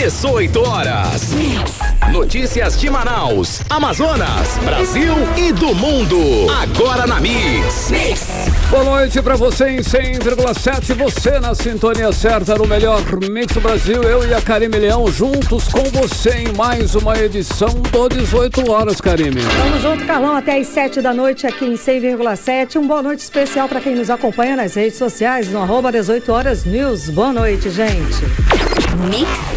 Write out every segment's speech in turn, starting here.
18 horas. Notícias de Manaus, Amazonas, Brasil e do mundo. Agora na Mix. Boa noite pra você em 100,7. Você na sintonia certa no melhor Mix do Brasil. Eu e a Karime Leão juntos com você em mais uma edição do 18 horas, Karime. Vamos junto, Carlão, até às 7 da noite aqui em 100,7. Boa noite especial pra quem nos acompanha nas redes sociais no @18 horas news. Boa noite, gente. Mix.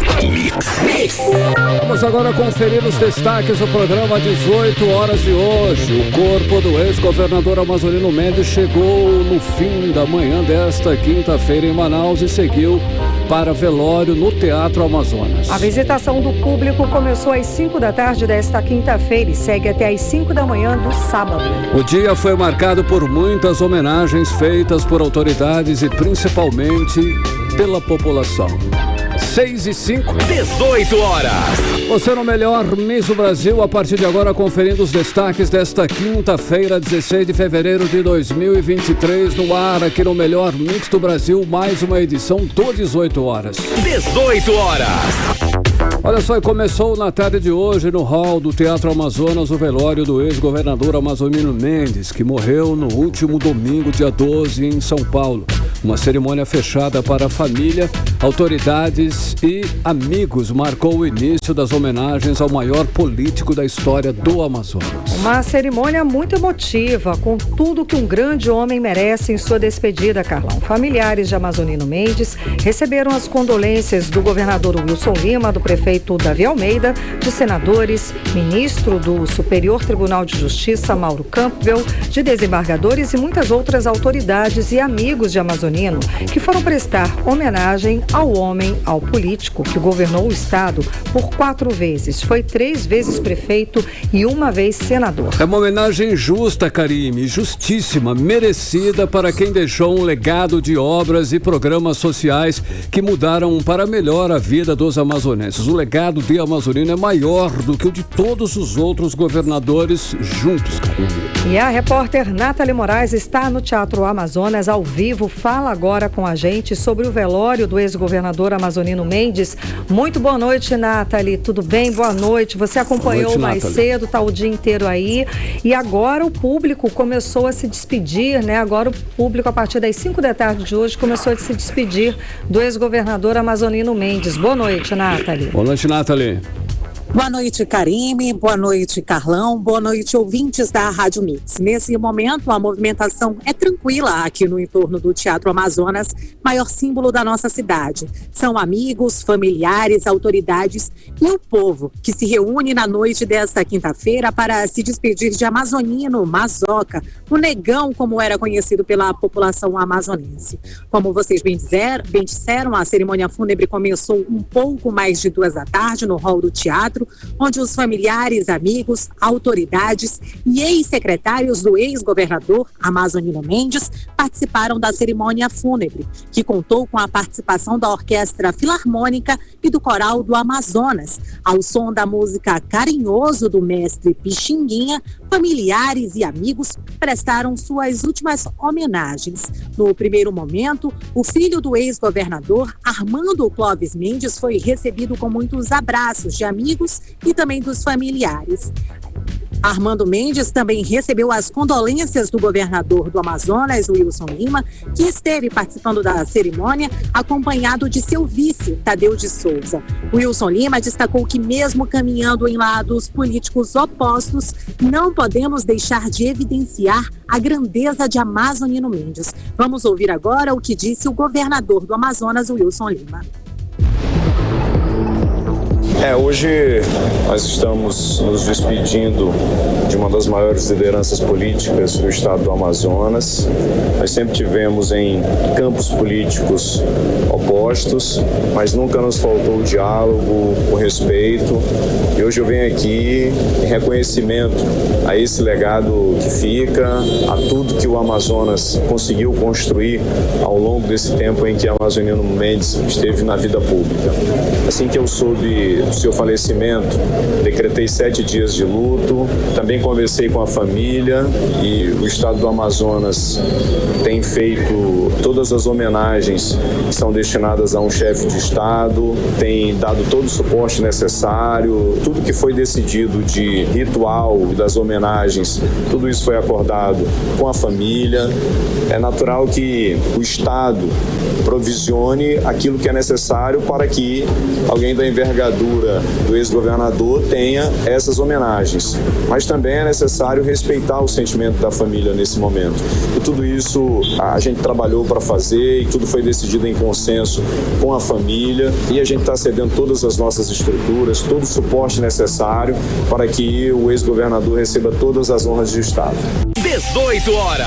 Vamos agora conferir os destaques do programa 18 horas de hoje. O corpo do ex-governador Amazonino Mendes chegou no fim da manhã desta quinta-feira em Manaus e seguiu para velório no Teatro Amazonas. A visitação do público começou às 5 da tarde desta quinta-feira e segue até às 5 da manhã do sábado. O dia foi marcado por muitas homenagens feitas por autoridades e principalmente pela população. 6 e 5. 18 horas. Você no melhor Mix do Brasil, a partir de agora conferindo os destaques desta quinta-feira, 16 de fevereiro de 2023, no ar aqui no melhor Mix do Brasil, mais uma edição do 18 horas. 18 horas. Olha só, começou na tarde de hoje no hall do Teatro Amazonas o velório do ex-governador Amazonino Mendes, que morreu no último domingo, dia 12, em São Paulo. Uma cerimônia fechada para a família, autoridades e amigos marcou o início das homenagens ao maior político da história do Amazonas. Uma cerimônia muito emotiva, com tudo que um grande homem merece em sua despedida, Carlão. Familiares de Amazonino Mendes receberam as condolências do governador Wilson Lima, do prefeito Davi Almeida, de senadores, ministro do Superior Tribunal de Justiça, Mauro Campbell, de desembargadores e muitas outras autoridades e amigos de Amazonino, que foram prestar homenagem ao homem, ao político que governou o estado por 4 vezes. Foi 3 vezes prefeito e 1 vez senador. É uma homenagem justa, Karime, justíssima, merecida para quem deixou um legado de obras e programas sociais que mudaram para melhor a vida dos amazonenses. O legado de Amazonino é maior do que o de todos os outros governadores juntos, Karime. E a repórter Nathalie Moraes está no Teatro Amazonas ao vivo. Fala agora com a gente sobre o velório do ex-governador Amazonino Mendes. Muito boa noite, Nathalie. Tudo bem? Boa noite. Você acompanhou mais cedo, está o dia inteiro aí. E agora o público começou a se despedir, né? Agora o público, a partir das 5 da tarde de hoje, começou a se despedir do ex-governador Amazonino Mendes. Boa noite, Nathalie. Boa noite, Nathalie. Boa noite, Karime. Boa noite, Carlão. Boa noite, ouvintes da Rádio Mix. Nesse momento, a movimentação é tranquila aqui no entorno do Teatro Amazonas, maior símbolo da nossa cidade. São amigos, familiares, autoridades e o povo que se reúne na noite desta quinta-feira para se despedir de Amazonino Mazoca, o negão, como era conhecido pela população amazonense. Como vocês bem disseram, a cerimônia fúnebre começou um pouco mais de 2 da tarde no hall do teatro, onde os familiares, amigos, autoridades e ex-secretários do ex-governador Amazonino Mendes participaram da cerimônia fúnebre, que contou com a participação da Orquestra Filarmônica e do Coral do Amazonas. Ao som da música Carinhoso do mestre Pixinguinha, familiares e amigos prestaram suas últimas homenagens. No primeiro momento, o filho do ex-governador, Armando Clóvis Mendes, foi recebido com muitos abraços de amigos e também dos familiares. Armando Mendes também recebeu as condolências do governador do Amazonas, Wilson Lima, que esteve participando da cerimônia acompanhado de seu vice, Tadeu de Souza. Wilson Lima destacou que mesmo caminhando em lados políticos opostos, não podemos deixar de evidenciar a grandeza de Amazonino Mendes. Vamos ouvir agora o que disse o governador do Amazonas, Wilson Lima. Hoje nós estamos nos despedindo de uma das maiores lideranças políticas do estado do Amazonas. Nós sempre tivemos em campos políticos opostos, mas nunca nos faltou o diálogo, o respeito. E hoje eu venho aqui em reconhecimento a esse legado que fica, a tudo que o Amazonas conseguiu construir ao longo desse tempo em que Amazonino Mendes esteve na vida pública. Assim que eu soube do seu falecimento, decretei 7 dias de luto. Também conversei com a família e o Estado do Amazonas tem feito todas as homenagens que são destinadas a um chefe de Estado, tem dado todo o suporte necessário, tudo que foi decidido de ritual das homenagens, tudo isso foi acordado com a família. É natural que o Estado provisione aquilo que é necessário para que alguém da envergadura do ex-governador tenha essas homenagens. Mas também é necessário respeitar o sentimento da família nesse momento. E tudo isso a gente trabalhou para fazer e tudo foi decidido em consenso com a família e a gente está cedendo todas as nossas estruturas, todo o suporte necessário para que o ex-governador receba todas as honras de Estado. 18 horas.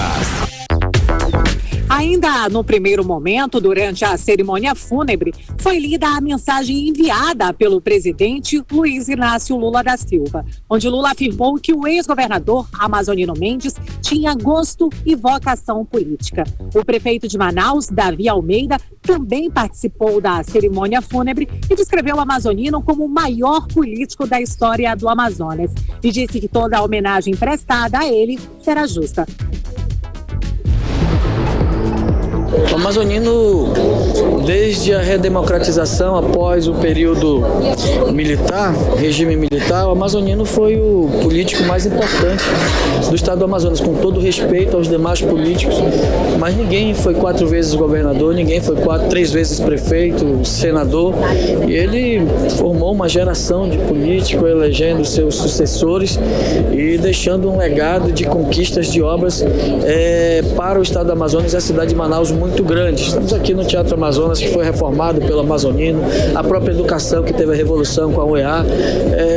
Ainda no primeiro momento, durante a cerimônia fúnebre, foi lida a mensagem enviada pelo presidente Luiz Inácio Lula da Silva, onde Lula afirmou que o ex-governador Amazonino Mendes tinha gosto e vocação política. O prefeito de Manaus, Davi Almeida, também participou da cerimônia fúnebre e descreveu o amazonino como o maior político da história do Amazonas e disse que toda a homenagem prestada a ele será justa. O amazonino, desde a redemocratização após o período militar, regime militar, o amazonino foi o político mais importante do estado do Amazonas, com todo respeito aos demais políticos, mas ninguém foi 4 vezes governador, ninguém foi 3 vezes prefeito, senador, e ele formou uma geração de políticos, elegendo seus sucessores e deixando um legado de conquistas de obras para o estado do Amazonas e a cidade de Manaus muito grande. Estamos aqui no Teatro Amazonas, que foi reformado pelo amazonino, a própria educação que teve a revolução com a UEA,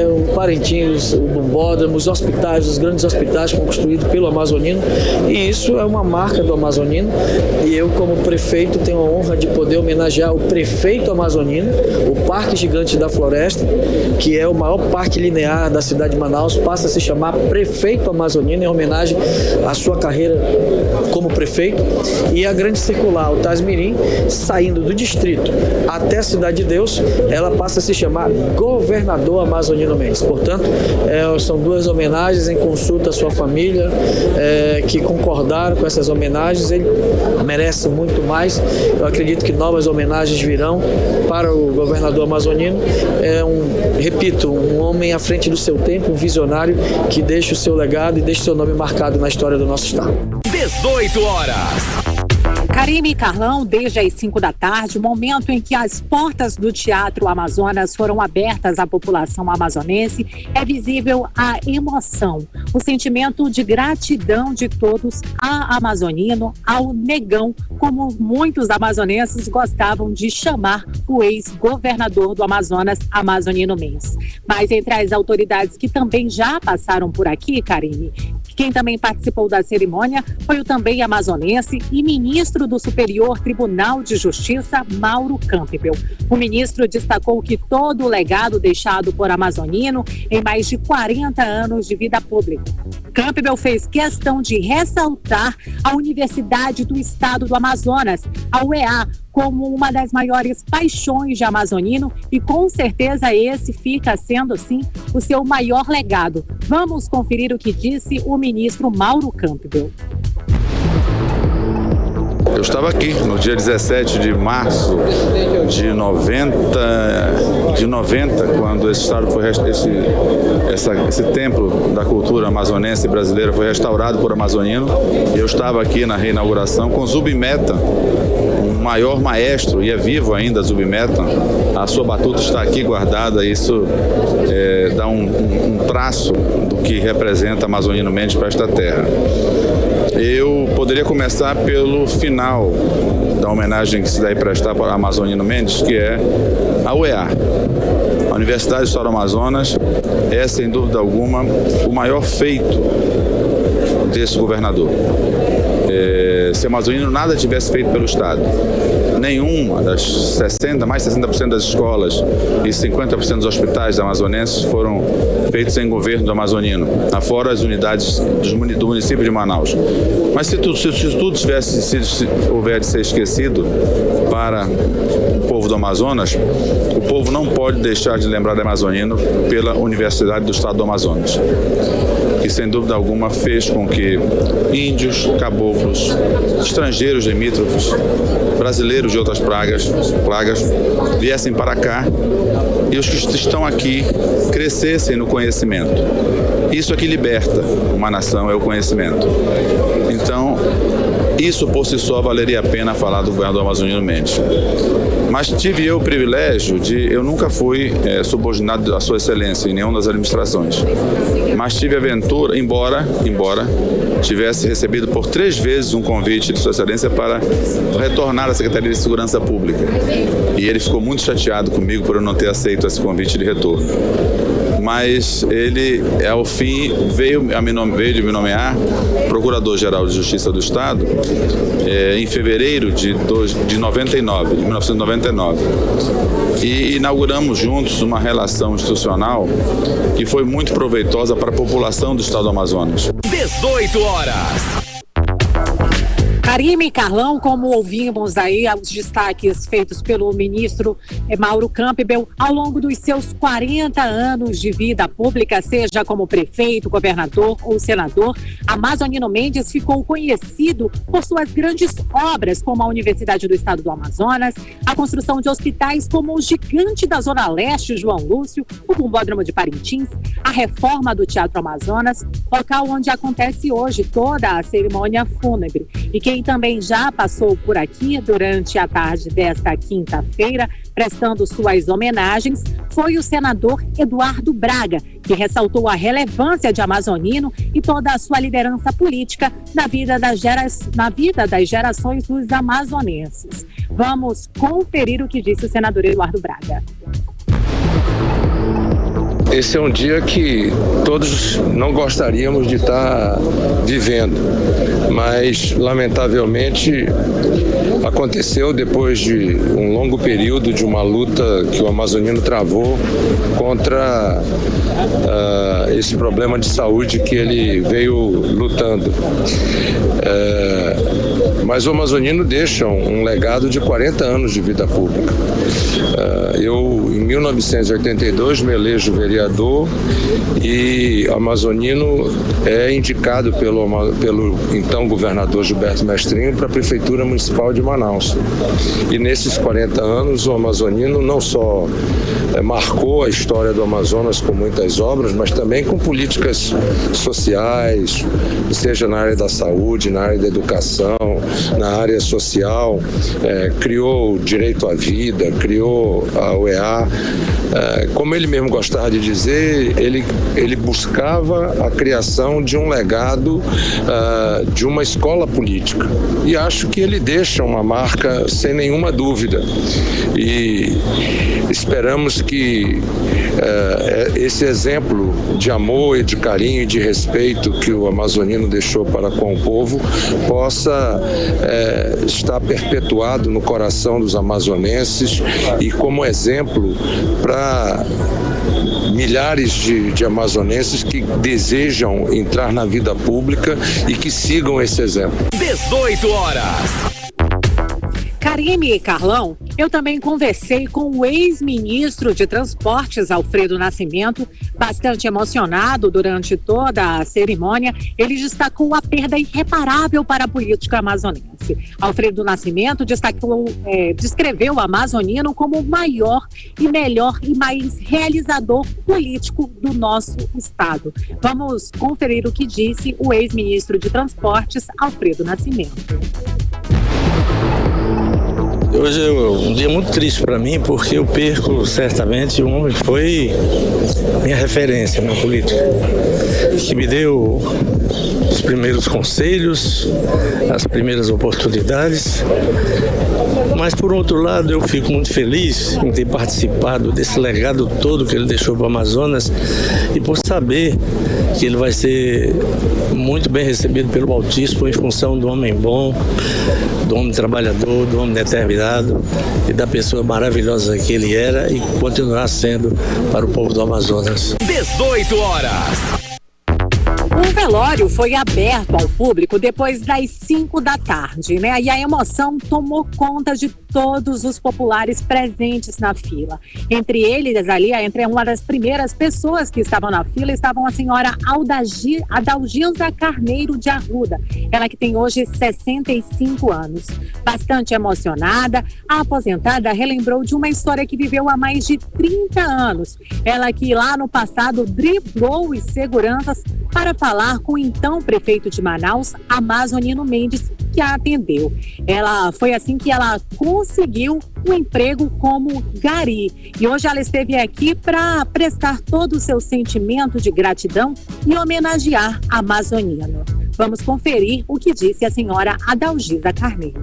o Parintins, o Bombódromo, os hospitais, os grandes hospitais construídos pelo amazonino, e isso é uma marca do amazonino, e eu como prefeito tenho a honra de poder homenagear o prefeito amazonino, o Parque Gigante da Floresta, que é o maior parque linear da cidade de Manaus, passa a se chamar Prefeito Amazonino em homenagem à sua carreira como prefeito, e a grande circular, o Tasmirim, saindo do distrito até a Cidade de Deus, ela passa a se chamar Governador Amazonino Mendes. Portanto, são 2 homenagens em consulta à sua família, que concordaram com essas homenagens. Ele merece muito mais. Eu acredito que novas homenagens virão para o governador amazonino. Repito, um homem à frente do seu tempo, um visionário que deixa o seu legado e deixa o seu nome marcado na história do nosso estado. 18 horas. Karime e Carlão, desde as 5 da tarde, momento em que as portas do Teatro Amazonas foram abertas à população amazonense, é visível a emoção, o sentimento de gratidão de todos a amazonino, ao negão, como muitos amazonenses gostavam de chamar o ex-governador do Amazonas, Amazonino Mendes. Mas entre as autoridades que também já passaram por aqui, Karime, quem também participou da cerimônia foi o também amazonense e ministro do Superior Tribunal de Justiça, Mauro Campbell. O ministro destacou que todo o legado deixado por amazonino em mais de 40 anos de vida pública. Campbell fez questão de ressaltar a Universidade do Estado do Amazonas, a UEA, como uma das maiores paixões de amazonino e com certeza esse fica sendo, sim, o seu maior legado. Vamos conferir o que disse o ministro Mauro Campbell. Eu estava aqui no dia 17 de março de 90, quando esse estado foi esse templo da cultura amazonense e brasileira foi restaurado por amazonino. Eu estava aqui na reinauguração com Zubimeta, o maior maestro, e é vivo ainda Zubimeta. A sua batuta está aqui guardada, isso dá um traço do que representa Amazonino Mendes para esta terra. Eu poderia começar pelo final da homenagem que se deve prestar para Amazonino Mendes, que é a UEA. A Universidade do Estado do Amazonas é, sem dúvida alguma, o maior feito desse governador. Se Amazonino nada tivesse feito pelo Estado, nenhuma das mais de 60% das escolas e 50% dos hospitais amazonenses foram feitos em governo do amazonino, afora as unidades do município de Manaus. Mas se tudo houver de ser esquecido para o povo do Amazonas, o povo não pode deixar de lembrar do amazonino pela Universidade do Estado do Amazonas, que sem dúvida alguma fez com que índios, caboclos, estrangeiros limítrofes, brasileiros de outras pragas viessem para cá e os que estão aqui crescessem no conhecimento. Isso aqui liberta uma nação, é o conhecimento. Então, isso por si só valeria a pena falar do governador Amazonino Mendes. Mas tive eu o privilégio eu nunca fui subordinado à sua excelência em nenhuma das administrações, mas tive a aventura, embora tivesse recebido por 3 vezes um convite de sua excelência para retornar à Secretaria de Segurança Pública. E ele ficou muito chateado comigo por eu não ter aceito esse convite de retorno. Mas ele, ao fim, veio de me nomear Procurador-Geral de Justiça do Estado em fevereiro de 1999. E inauguramos juntos uma relação institucional que foi muito proveitosa para a população do Estado do Amazonas. 18 horas. Karime e Carlão, como ouvimos aí os destaques feitos pelo ministro Mauro Campbell, ao longo dos seus 40 anos de vida pública, seja como prefeito, governador ou senador, Amazonino Mendes ficou conhecido por suas grandes obras, como a Universidade do Estado do Amazonas, a construção de hospitais como o gigante da Zona Leste, João Lúcio, o Bombódromo de Parintins, a reforma do Teatro Amazonas, local onde acontece hoje toda a cerimônia fúnebre. E quem também já passou por aqui durante a tarde desta quinta-feira, prestando suas homenagens, foi o senador Eduardo Braga, que ressaltou a relevância de Amazonino e toda a sua liderança política na vida das gerações dos amazonenses. Vamos conferir o que disse o senador Eduardo Braga. Esse é um dia que todos não gostaríamos de estar vivendo, mas lamentavelmente aconteceu depois de um longo período de uma luta que o amazonino travou contra esse problema de saúde que ele veio lutando. Mas o amazonino deixa um legado de 40 anos de vida pública. Eu, em 1982, me elejo vereador e amazonino é indicado pelo então governador Gilberto Mestrinho para a Prefeitura Municipal de Manaus. E nesses 40 anos o amazonino não só marcou a história do Amazonas com muitas obras, mas também com políticas sociais, seja na área da saúde, na área da educação, na área social, criou o direito à vida, criou a UEA. Como ele mesmo gostava de dizer, ele buscava a criação de um legado de uma escola política. E acho que ele deixa uma marca sem nenhuma dúvida. E esperamos que esse exemplo de amor e de carinho e de respeito que o amazonino deixou para com o povo possa estar perpetuado no coração dos amazonenses e como exemplo para milhares de amazonenses que desejam entrar na vida pública e que sigam esse exemplo. 18 horas. Karime e Carlão, eu também conversei com o ex-ministro de Transportes, Alfredo Nascimento, bastante emocionado durante toda a cerimônia. Ele destacou a perda irreparável para a política amazonense. Alfredo Nascimento descreveu o amazonino como o maior e melhor e mais realizador político do nosso estado. Vamos conferir o que disse o ex-ministro de Transportes, Alfredo Nascimento. Hoje é um dia muito triste para mim, porque eu perco certamente um homem que foi minha referência na política, que me deu os primeiros conselhos, as primeiras oportunidades, Mas, por outro lado, eu fico muito feliz em ter participado desse legado todo que ele deixou para o Amazonas e por saber que ele vai ser muito bem recebido pelo Altíssimo em função do homem bom, do homem trabalhador, do homem determinado e da pessoa maravilhosa que ele era e continuará sendo para o povo do Amazonas. 18 horas. O velório foi aberto ao público depois das 5 da tarde, né? E a emoção tomou conta de todos os populares presentes na fila. Entre eles, ali, entre uma das primeiras pessoas que estavam na fila, estavam a senhora Adalgisa Carneiro de Arruda, ela que tem hoje 65 anos. Bastante emocionada, a aposentada relembrou de uma história que viveu há mais de 30 anos. Ela que lá no passado driblou os seguranças para falar com o então prefeito de Manaus, Amazonino Mendes, que a atendeu. Foi assim que ela conseguiu um emprego como gari. E hoje ela esteve aqui para prestar todo o seu sentimento de gratidão e homenagear Amazonino. Vamos conferir o que disse a senhora Adalgisa Carneiro.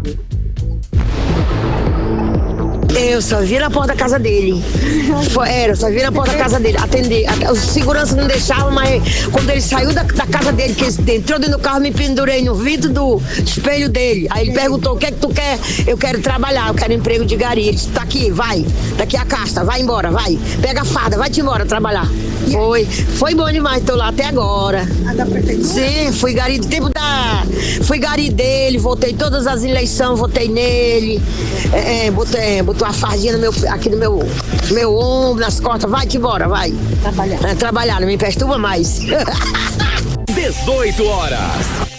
Eu só vi na porta da casa dele. Eu só vi na porta da casa dele. Atender. Os seguranças não deixavam, mas quando ele saiu da casa dele, que ele entrou dentro do carro, me pendurei no vidro do espelho dele. Aí ele perguntou: o que é que tu quer? Eu quero trabalhar, eu quero emprego de gari. Ele disse: tá aqui, vai. Daqui a casta, vai embora, vai. Pega a farda, vai-te embora trabalhar. Foi bom demais, tô lá até agora. Da prefeitura? Sim, fui gari do tempo fui gari dele, votei todas as eleições, votei nele. Botou a fardinha aqui no meu ombro, nas costas, vai-te embora, vai. Trabalhar, não me perturba mais. 18 horas.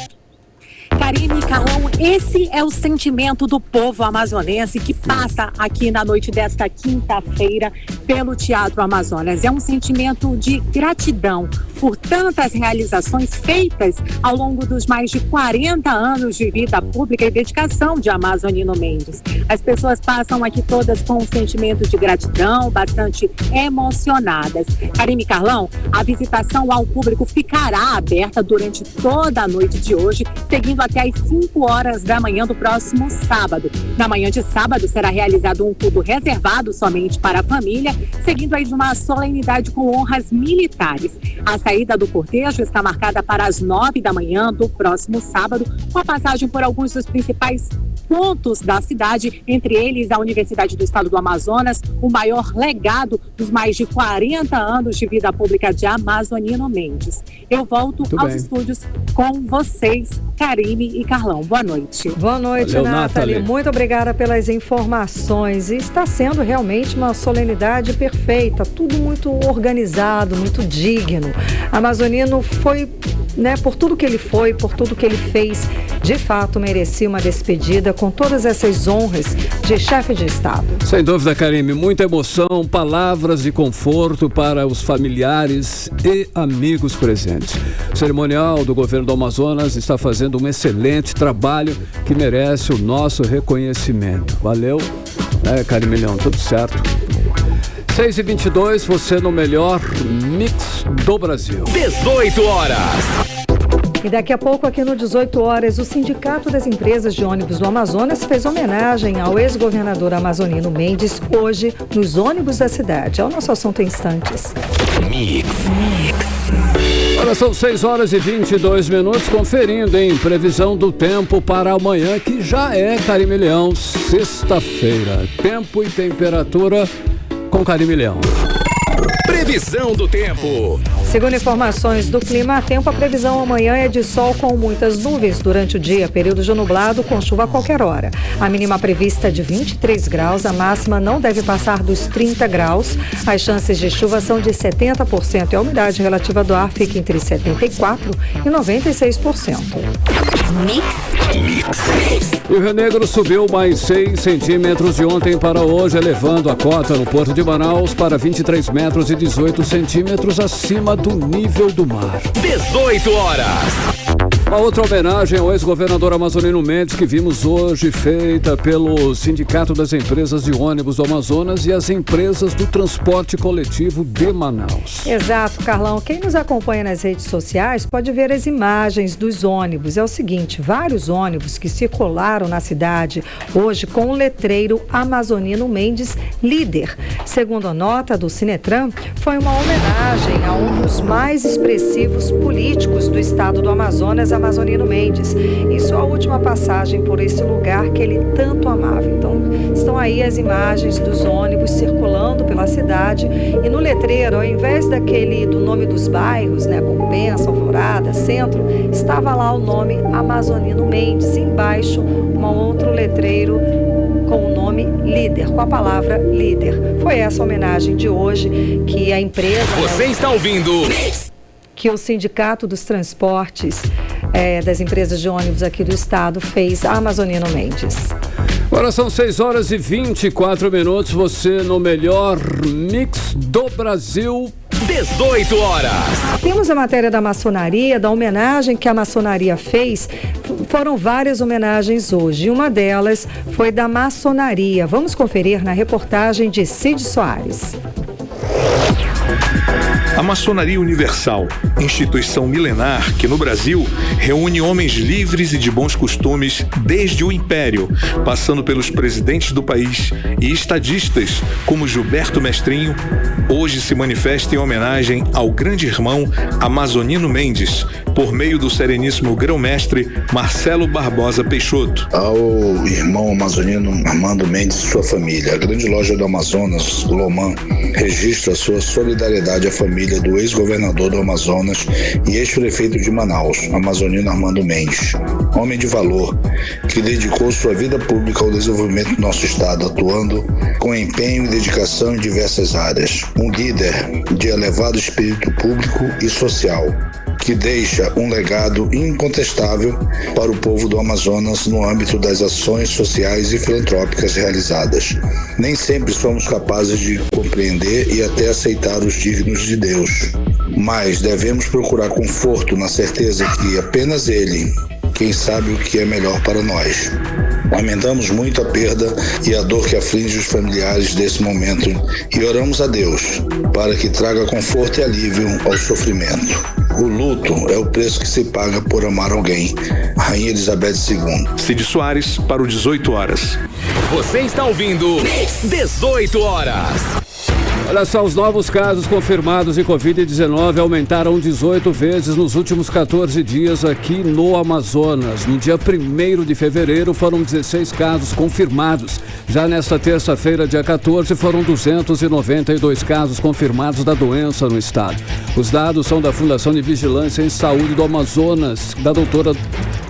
Karine e Carlão, esse é o sentimento do povo amazonense que passa aqui na noite desta quinta-feira pelo Teatro Amazonas. É um sentimento de gratidão por tantas realizações feitas ao longo dos mais de 40 anos de vida pública e dedicação de Amazonino Mendes. As pessoas passam aqui todas com um sentimento de gratidão, bastante emocionadas. Karine e Carlão, a visitação ao público ficará aberta durante toda a noite de hoje, seguindo até às 5 horas da manhã do próximo sábado. Na manhã de sábado será realizado um culto reservado somente para a família, seguindo aí de uma solenidade com honras militares. A saída do cortejo está marcada para as 9 da manhã do próximo sábado, com a passagem por alguns dos principais pontos da cidade, entre eles a Universidade do Estado do Amazonas, o maior legado dos mais de 40 anos de vida pública de Amazonino Mendes. Eu volto aos estúdios com vocês, Karine e Carlão. Boa noite. Boa noite, Valeu, Nathalie. Muito obrigada pelas informações. E está sendo realmente uma solenidade perfeita, tudo muito organizado, muito digno. Amazonino foi, por tudo que ele foi, por tudo que ele fez, de fato merecia uma despedida com todas essas honras de chefe de Estado. Sem dúvida, Karine, muita emoção, palavras de conforto para os familiares e amigos presentes. O cerimonial do governo do Amazonas está fazendo um excelente trabalho que merece o nosso reconhecimento. Valeu, Karine Leão, tudo certo. 6h22, você no melhor mix do Brasil. 18 horas. E daqui a pouco, aqui no 18 horas, o Sindicato das Empresas de Ônibus do Amazonas fez homenagem ao ex-governador Amazonino Mendes, hoje nos ônibus da cidade. É o nosso assunto em instantes. Olha, são 6h22, conferindo, previsão do tempo para amanhã, que já é, Karine Leão, sexta-feira. Tempo e temperatura com Karine Leão. Previsão do tempo. Segundo informações do Clima Tempo, a previsão amanhã é de sol com muitas nuvens durante o dia, período de nublado com chuva a qualquer hora. A mínima prevista é de 23 graus, a máxima não deve passar dos 30 graus. As chances de chuva são de 70% e a umidade relativa do ar fica entre 74% e 96%. O Rio Negro subiu mais 6 centímetros de ontem para hoje, elevando a cota no Porto de Manaus para 23 metros e 18 centímetros acima do nível do mar. 18 horas. Uma outra homenagem ao ex-governador Amazonino Mendes que vimos hoje feita pelo Sindicato das Empresas de Ônibus do Amazonas e as empresas do transporte coletivo de Manaus. Exato, Carlão. Quem nos acompanha nas redes sociais pode ver as imagens dos ônibus. É o seguinte, vários ônibus que circularam na cidade hoje com o letreiro Amazonino Mendes líder. Segundo a nota do Sinetran, foi uma homenagem a um dos mais expressivos políticos do estado do Amazonas, Amazonino Mendes, em sua última passagem por esse lugar que ele tanto amava. Então, estão aí as imagens dos ônibus circulando pela cidade e no letreiro, ao invés do nome dos bairros, né, Compensa, Alvorada, Centro, estava lá o nome Amazonino Mendes, e embaixo um outro letreiro com o nome líder, com a palavra líder. Foi essa homenagem de hoje que a empresa... Você está ouvindo... que o Sindicato dos Transportes das empresas de ônibus aqui do estado fez a Amazonino Mendes. Agora são 6h24, você no melhor mix do Brasil. 18 horas. Temos a matéria da maçonaria, da homenagem que a maçonaria fez. Foram várias homenagens hoje. Uma delas foi da maçonaria. Vamos conferir na reportagem de Cid Soares. A Maçonaria Universal, instituição milenar que no Brasil reúne homens livres e de bons costumes desde o Império, passando pelos presidentes do país e estadistas como Gilberto Mestrinho, hoje se manifesta em homenagem ao grande irmão Amazonino Mendes, por meio do sereníssimo grão-mestre Marcelo Barbosa Peixoto. Ao irmão Amazonino Armando Mendes e sua família, a Grande Loja do Amazonas, Loman, registra sua solidariedade à família do ex-governador do Amazonas e ex-prefeito de Manaus, Amazonino Armando Mendes, homem de valor, que dedicou sua vida pública ao desenvolvimento do nosso estado, atuando com empenho e dedicação em diversas áreas. Um líder de elevado espírito público e social, que deixa um legado incontestável para o povo do Amazonas no âmbito das ações sociais e filantrópicas realizadas. Nem sempre somos capazes de compreender e até aceitar os dignos de Deus, mas devemos procurar conforto na certeza que apenas Ele, quem sabe o que é melhor para nós. Lamentamos muito a perda e a dor que aflige os familiares desse momento e oramos a Deus para que traga conforto e alívio ao sofrimento. O luto é o preço que se paga por amar alguém. Rainha Elizabeth II. Cid Soares para o 18 horas. Você está ouvindo 18 horas. Olha só, os novos casos confirmados de Covid-19 aumentaram 18 vezes nos últimos 14 dias aqui no Amazonas. No dia 1º de fevereiro foram 16 casos confirmados. Já nesta terça-feira, dia 14, foram 292 casos confirmados da doença no estado. Os dados são da Fundação de Vigilância em Saúde do Amazonas, da doutora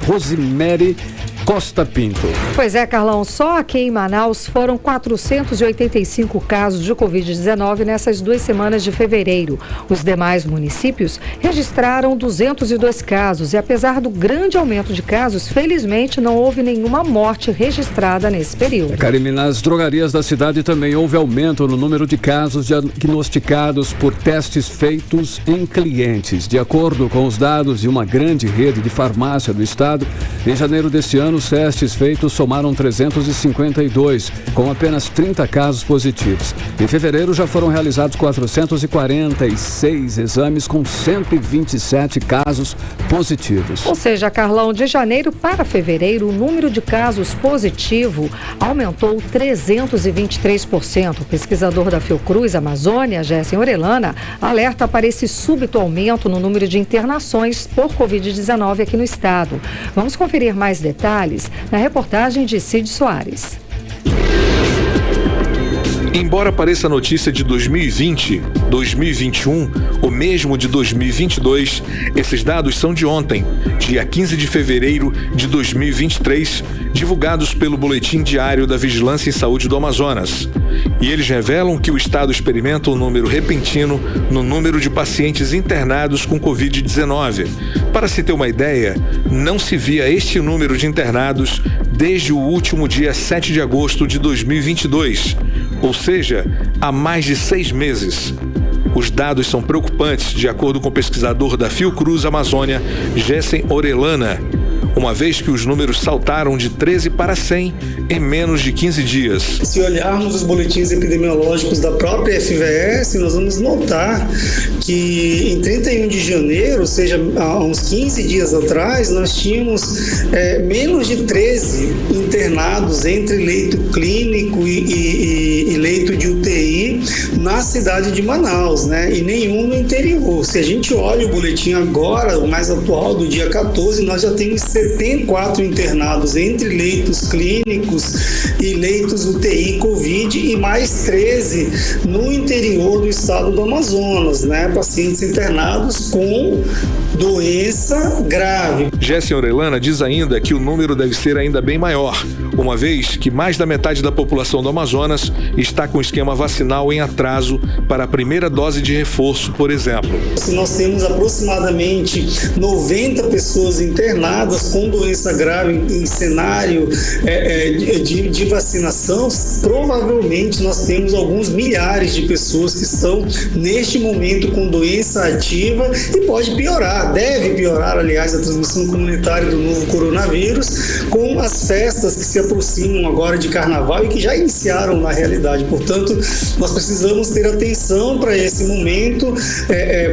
Rosemary Costa Pinto. Pois é, Carlão, só aqui em Manaus foram 485 casos de Covid-19 nessas 2 semanas de fevereiro. Os demais municípios registraram 202 casos e apesar do grande aumento de casos, felizmente não houve nenhuma morte registrada nesse período. Karine, nas drogarias da cidade também houve aumento no número de casos diagnosticados por testes feitos em clientes. De acordo com os dados de uma grande rede de farmácia do estado, em janeiro deste ano, os testes feitos somaram 352, com apenas 30 casos positivos. Em fevereiro já foram realizados 446 exames com 127 casos positivos. Ou seja, Carlão, de janeiro para fevereiro, o número de casos positivo aumentou 323%. O pesquisador da Fiocruz Amazônia, Jessen Orellana, alerta para esse súbito aumento no número de internações por Covid-19 aqui no estado. Vamos conferir mais detalhes na reportagem de Cid Soares. Embora pareça notícia de 2020, 2021 ou mesmo de 2022, esses dados são de ontem, dia 15 de fevereiro de 2023, divulgados pelo Boletim Diário da Vigilância em Saúde do Amazonas. E eles revelam que o estado experimenta um número repentino no número de pacientes internados com Covid-19. Para se ter uma ideia, não se via este número de internados desde o último dia 7 de agosto de 2022, ou seja, há mais de 6 meses. Os dados são preocupantes, de acordo com o pesquisador da Fiocruz Amazônia, Gessen Orellana, uma vez que os números saltaram de 13 para 100 em menos de 15 dias. Se olharmos os boletins epidemiológicos da própria FVS, nós vamos notar que em 31 de janeiro, ou seja, há uns 15 dias atrás, nós tínhamos menos de 13 internados entre leito clínico e leito de UTI na cidade de Manaus, né? E nenhum no interior. Se a gente olha o boletim agora, o mais atual, do dia 14, nós já temos 74 internados entre leitos clínicos e leitos UTI Covid e mais 13 no interior do estado do Amazonas, né? Pacientes internados com doença grave. Gessen Orellana diz ainda que o número deve ser ainda bem maior, uma vez que mais da metade da população do Amazonas está com o esquema vacinal em atraso para a primeira dose de reforço, por exemplo. Se nós temos aproximadamente 90 pessoas internadas com doença grave em cenário de vacinação, provavelmente nós temos alguns milhares de pessoas que estão neste momento com doença ativa e pode piorar, deve piorar, aliás, a transmissão comunitária do novo coronavírus com as festas que se aproximam agora de carnaval e que já iniciaram na realidade. Portanto, nós precisamos ter atenção para esse momento,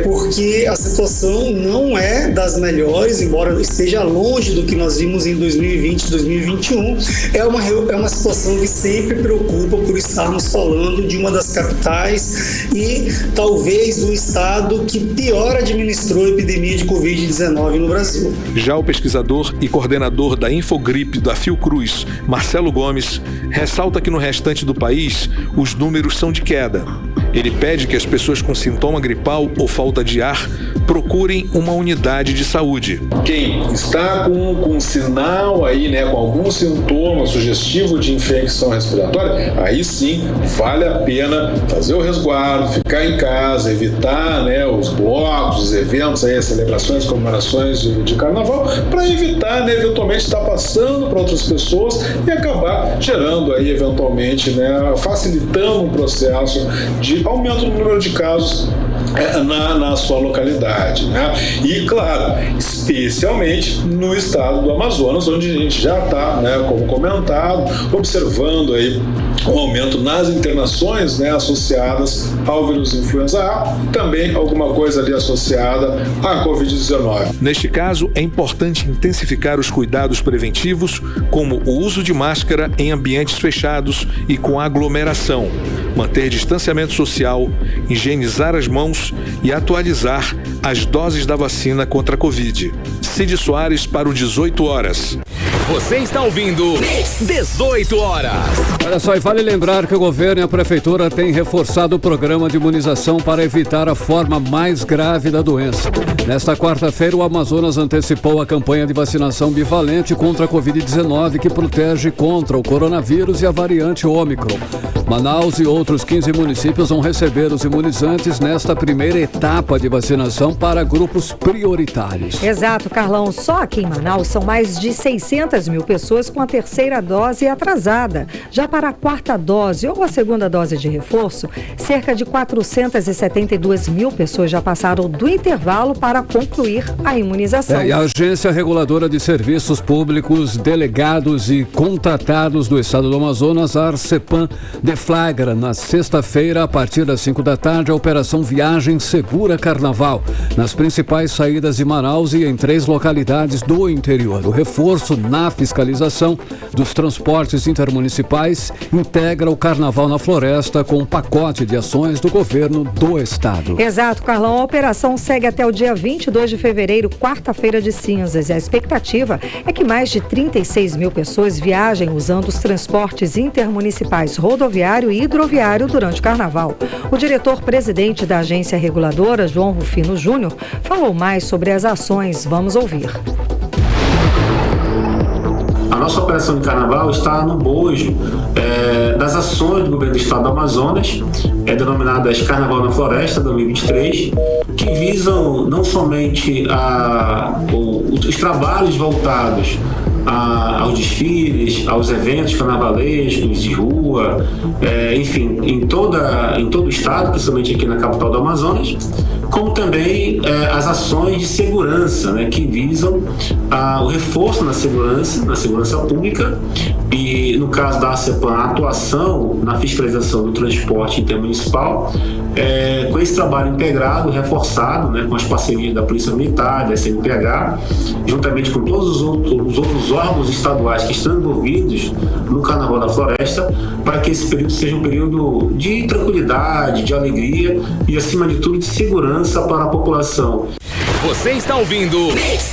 porque a situação não é das melhores, embora esteja longe do que nós vimos em 2020, 2021. É uma situação que sempre preocupa por estarmos falando de uma das capitais e talvez do estado que pior administrou a epidemia de Covid-19 no Brasil. Já o pesquisador e coordenador da Infogripe da Fiocruz, Marcelo Gomes, ressalta que no restante do país os números são de queda. Ele pede que as pessoas com sintoma gripal ou falta de ar procurem uma unidade de saúde. Quem está com sinal aí, né, com algum sintoma sugestivo de infecção respiratória, aí sim vale a pena fazer o resguardo, ficar em casa, evitar, né, os blocos, os eventos, aí, as celebrações, comemorações de carnaval, para evitar, né, eventualmente estar passando para outras pessoas e acabar gerando aí, eventualmente, né, facilitando um processo de aumento do número de casos na sua localidade, né? E claro, especialmente no estado do Amazonas, onde a gente já está, né, como comentado, observando aí um aumento nas internações, né, associadas ao vírus influenza A, também alguma coisa ali associada à Covid-19. Neste caso, é importante intensificar os cuidados preventivos, como o uso de máscara em ambientes fechados e com aglomeração, manter distanciamento social, higienizar as mãos e atualizar as doses da vacina contra a Covid. Cid Soares para o 18 horas. Você está ouvindo 18 horas. Olha só, e vale lembrar que o governo e a prefeitura têm reforçado o programa de imunização para evitar a forma mais grave da doença. Nesta quarta-feira, o Amazonas antecipou a campanha de vacinação bivalente contra a Covid-19, que protege contra o coronavírus e a variante Ômicron. Manaus e outros 15 municípios vão receber os imunizantes nesta primeira etapa de vacinação para grupos prioritários. Exato, Carlão. Só aqui em Manaus são mais de 600 mil pessoas com a terceira dose atrasada. Já para a quarta dose ou a segunda dose de reforço, cerca de 472 mil pessoas já passaram do intervalo para concluir a imunização. E a Agência Reguladora de Serviços Públicos, delegados e contratados do Estado do Amazonas, a Arcepan, deflagra na sexta-feira, a partir das 5 da tarde, a Operação Viagem Segura Carnaval, nas principais saídas de Manaus e em 3 localidades do interior. O reforço na fiscalização dos transportes intermunicipais integra o Carnaval na Floresta com um pacote de ações do governo do estado. Exato, Carlão. A operação segue até o dia 22 de fevereiro, quarta-feira de cinzas. E a expectativa é que mais de 36 mil pessoas viajem usando os transportes intermunicipais rodoviário e hidroviário durante o Carnaval. O diretor-presidente da agência reguladora, João Rufino Júnior, falou mais sobre as ações. Vamos ouvir. A nossa operação de carnaval está no bojo das ações do governo do estado do Amazonas, denominadas Carnaval na Floresta 2023, que visam não somente os trabalhos voltados aos desfiles, aos eventos carnavalescos de rua, enfim, em todo o estado, principalmente aqui na capital do Amazonas, como também as ações de segurança, né, que visam o reforço na segurança pública e, no caso da ACEPAM, a atuação na fiscalização do transporte intermunicipal, com esse trabalho integrado, reforçado, né, com as parcerias da Polícia Militar, da SMPH, juntamente com todos os outros órgãos estaduais que estão envolvidos no Carnaval da Floresta, para que esse período seja um período de tranquilidade, de alegria e, acima de tudo, de segurança para a população. Você está ouvindo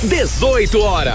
18 horas.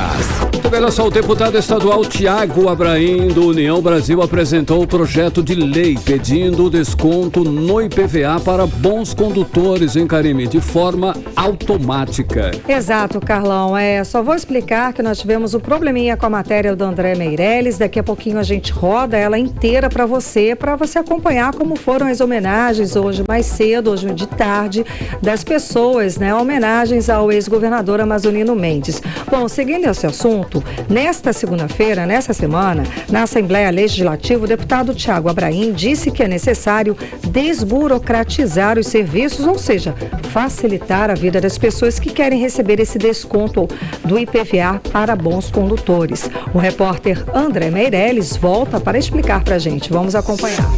Olha só, o deputado estadual Tiago Abraim, do União Brasil, apresentou o projeto de lei pedindo desconto no IPVA para bons condutores em Cariri, de forma automática. Exato, Carlão. Só vou explicar que nós tivemos um probleminha com a matéria do André Meirelles. Daqui a pouquinho a gente roda ela inteira para você acompanhar como foram as homenagens hoje mais cedo, hoje de tarde, das pessoas, né? Homenagens ao ex-governador Amazonino Mendes. Bom, seguindo esse assunto, nesta segunda-feira, nessa semana, na Assembleia Legislativa, o deputado Tiago Abraim disse que é necessário desburocratizar os serviços, ou seja, facilitar a vida das pessoas que querem receber esse desconto do IPVA para bons condutores. O repórter André Meirelles volta para explicar para a gente. Vamos acompanhar.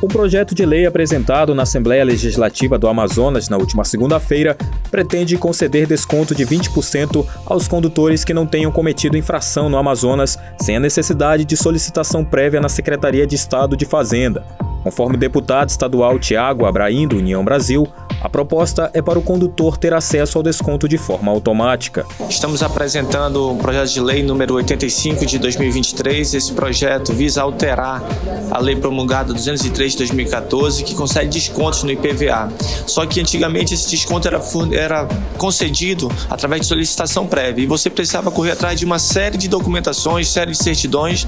O projeto de lei apresentado na Assembleia Legislativa do Amazonas na última segunda-feira pretende conceder desconto de 20% aos condutores que não tenham cometido infração no Amazonas sem a necessidade de solicitação prévia na Secretaria de Estado de Fazenda. Conforme o deputado estadual Tiago Abraim, do União Brasil, a proposta é para o condutor ter acesso ao desconto de forma automática. Estamos apresentando um projeto de lei número 85 de 2023. Esse projeto visa alterar a lei promulgada 203 de 2014, que concede descontos no IPVA. Só que antigamente esse desconto era concedido através de solicitação prévia e você precisava correr atrás de uma série de documentações, série de certidões,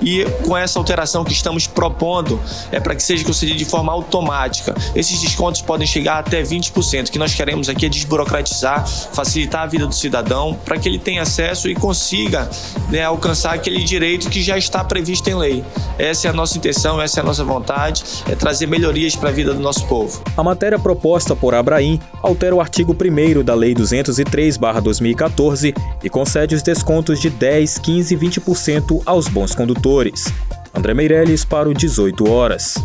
e com essa alteração que estamos propondo é para que seja concedido de forma automática. Esses descontos podem chegar até 20%. O que nós queremos aqui é desburocratizar, facilitar a vida do cidadão para que ele tenha acesso e consiga, né, alcançar aquele direito que já está previsto em lei. Essa é a nossa intenção, essa é a nossa vontade, é trazer melhorias para a vida do nosso povo. A matéria proposta por Abraim altera o artigo 1º da Lei 203/2014 e concede os descontos de 10%, 15% e 20% aos bons condutores. André Meirelles para o 18 horas.